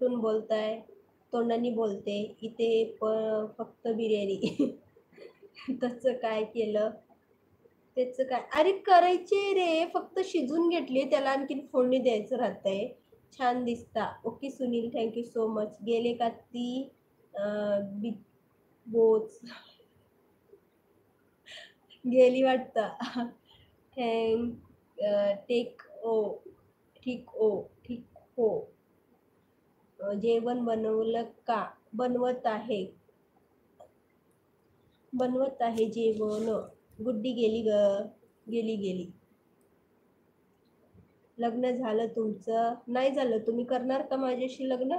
कुठून बोलताय? तोंडानी बोलते. इथे फक्त बिर्याणी. तसं काय केलं? त्याचं काय? अरे करायचे रे, फक्त शिजून घेतली, त्याला आणखीन फोडणी द्यायचं राहतंय. छान दिसता. Okay Sunil, thank you so much. गेले का ती बिग बोच? गेली वाटतं. टेक ओ ठीक ओ ठीक हो. जेवण बनवलं का? बनवत आहे. बनवत आहे जेवण. गुड्डी गेली ग. गेली गेली. लग्न झालं तुमचं? नाही झालं. तुम्ही करणार का माझ्याशी लग्न?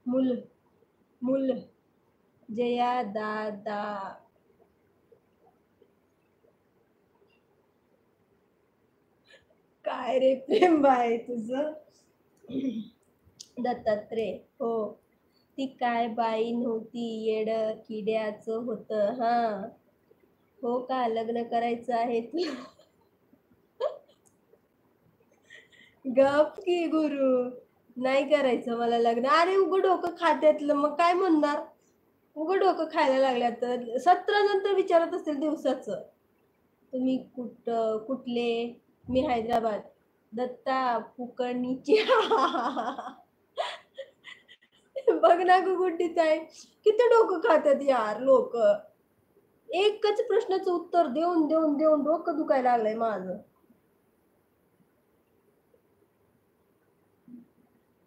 मुल मुल जया दादा. काय रे प्रेम बाय तुझं? दत्तात्रय हो. ती काय बाई नव्हती, येड किड्याचं होतं. हा हो का? लग्न करायचं आहे तुला? गप की गुरु. नाही करायचं मला लग्न. अरे उघड डोकं खात्यातलं, मग काय म्हणणार? उघड डोकं खायला लागल्या तर 17 नंतर विचारत असेल दिवसाचं. तुम्ही कुठले? मी हैदराबाद. दत्ता कुकर्णीची. बघ ना गं गुड्डीच आहे. किती डोकं खातात यार लोक. एकच प्रश्नाचं उत्तर देऊन देऊन देऊन डोकं दुखायला लागलंय माझं.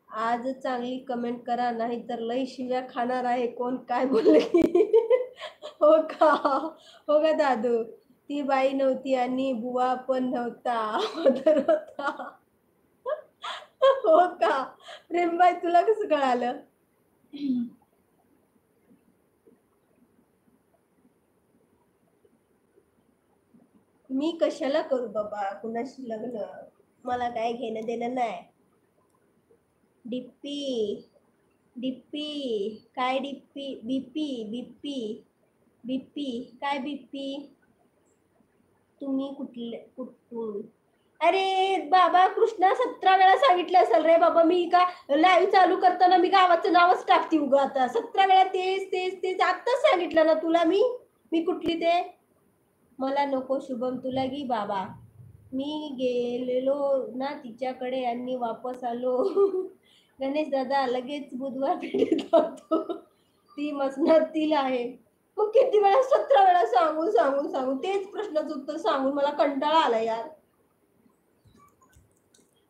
आज चांगली कमेंट करा, नाही तर लई शिव्या खाणार आहे. कोण काय बोलले? हो का? हो का दादू? ती बाई नव्हती आणि बुवा पण नव्हता. मदर होता. हो का? प्रेमबाई तुला कसं कळालं? मी कशाला करू बाबा कुणाशी लग्न? मला काय घेणं देणं नाही. डिप्पी डिप्पी काय डिप्पी? बीपी बीपी बीपी काय बीपी? तुम्ही कुठून? अरे बाबा कृष्णा, 17 वेळा सांगितलं असेल रे बाबा. मी का लाईव्ह चालू करताना मी गावाचं नावच टाकते उगा. आता 17 वेळा तेच तेच तेच आत्ताच सांगितलं ना तुला मी कुठली ते. मला नको शुभम, तुला घे बाबा. मी गेलेलो ना तिच्याकडे आणि वापस आलो. गणेश दादा लगेच बुधवार पेठेत जातो. ती मसनातील आहे. मग किती वेळा 17 वेळा सांगून सांगून सांगून तेच प्रश्नाचं उत्तर सांगून मला कंटाळा आला यार.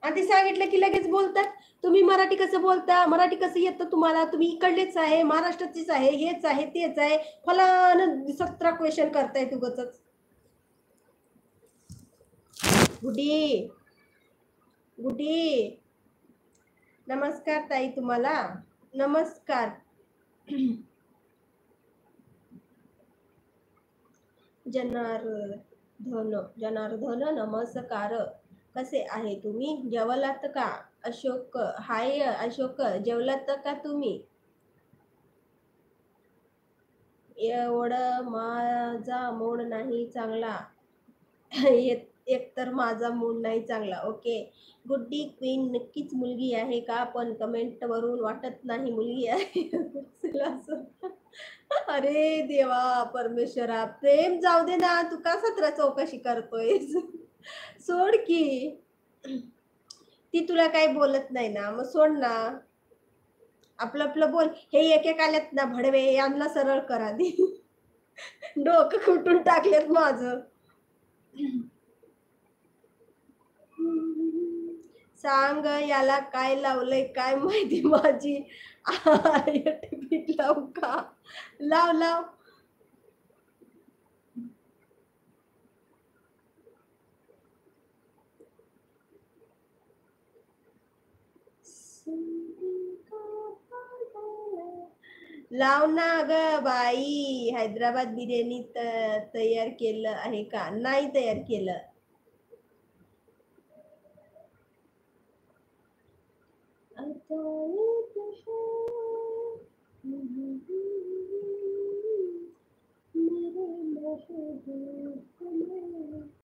आणि ते सांगितलं की लगेच बोलतात. तुम्ही मराठी कसं बोलता? मराठी कसं येतं तुम्हाला? तुम्ही इकडलेच आहे, महाराष्ट्राचीच आहे, हेच आहे तेच आहे. फलान 17 क्वेश्चन करताय उगाचच. गुडी गुडी. नमस्कार ताई तुम्हाला. नमस्कार. जनार्दन नमस्कार. कसे आहे तुम्ही? जेवलात का? अशोक हाय अशोक, जेवलात का तुम्ही? एवढं माझा मूड नाही चांगला. एक तर माझा मूड नाही चांगला. ओके. गुड्डी क्वीन नक्कीच मुलगी आहे का? पण कमेंट वरून वाटत नाही मुलगी आहे. असेल असं. अरे देवा परमेश्वरा, प्रेम जाऊ दे ना, तू का 17 चौकशी करतोय? सोड की. ती तुला काही बोलत नाही ना, मग सोड ना. आपलं आपलं बोल. हे एक एक आल्यात ना भडवे, यांना सरळ करा दे. डोकं कुठून टाकलेत माझं. सांग याला काय लावलंय काय माहिती. माझी पीठ लावू का? लाव लाव. लाव ना ग बाई. हैदराबाद बिर्याणी तयार केलं आहे का? नाही तयार केलं.